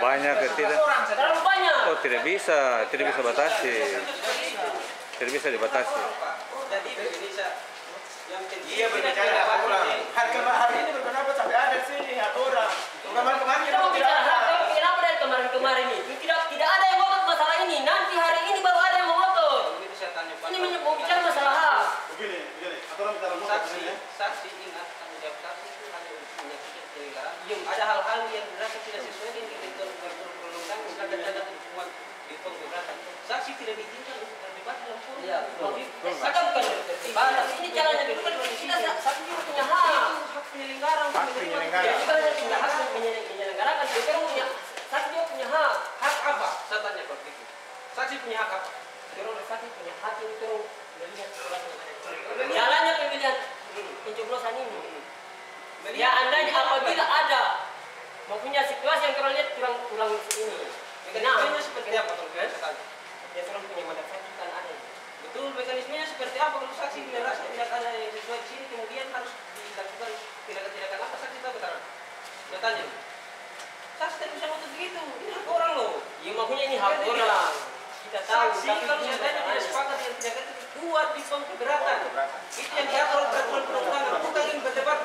banyak tidak? Terlalu banyak. Oh, tidak bisa batasi. Tidak bisa dibatasi. Jadi Indonesia yang Iya berbicara apa orang? Hari ini berpendapat sampai ada sini aturan. Kemarin Kita mau bicara kenapa dari kemarin ini? Tidak ada yang ngotot masalah ini. Nanti hari ini baru ada yang ngotot. itu saya tanya Pak. Ini mau bicara masalah hak. begini, aturan bicara Saksi ingat tanggung jawab saksi itu hanya untuk menyaksikan penyelenggaraan. Ada hal-hal yang dirasa tidak sesuai dengan ketentuan perundang-undangan kadang-kadang dibuat di penggugat. Saksi tidak diizinkan untuk terlibat dalam forum. Iya. Maka bukan terlibat. Ini jalannya dulu kan kita saksi juga punya hak. Itu hak penyelenggara. Hak penyelenggara. Kita hanya punya hak menyelenggarakan. DPR punya saksi juga punya hak. Hak apa? Saya tanya Pak itu. Saksi punya hak apa? Terus saksi punya hak ini terus melihat jalannya pemilihan pencoblosan ini. Ya andainya apabila ada mempunyai situasi yang kita lihat kurang ini. Mekanismenya seperti apa kalau saya tanya? Dia selalu punya mandat saksi kan ada. Betul, mekanismenya seperti apa kalau saksi merasa tidak ada yang sesuai di sini kemudian harus dilakukan tindakan-tindakan apa saksi tahu keterangan? Saya tanya. Saksi tidak bisa menuntut begitu. Ini hak orang loh. Ya makanya ini hak orang. Kita tahu. Saksi kalau saya tanya tidak sepakat dengan tindakan itu buat di keberatan. Itu yang diatur oleh peraturan perundangan. Bukan yang berdebat.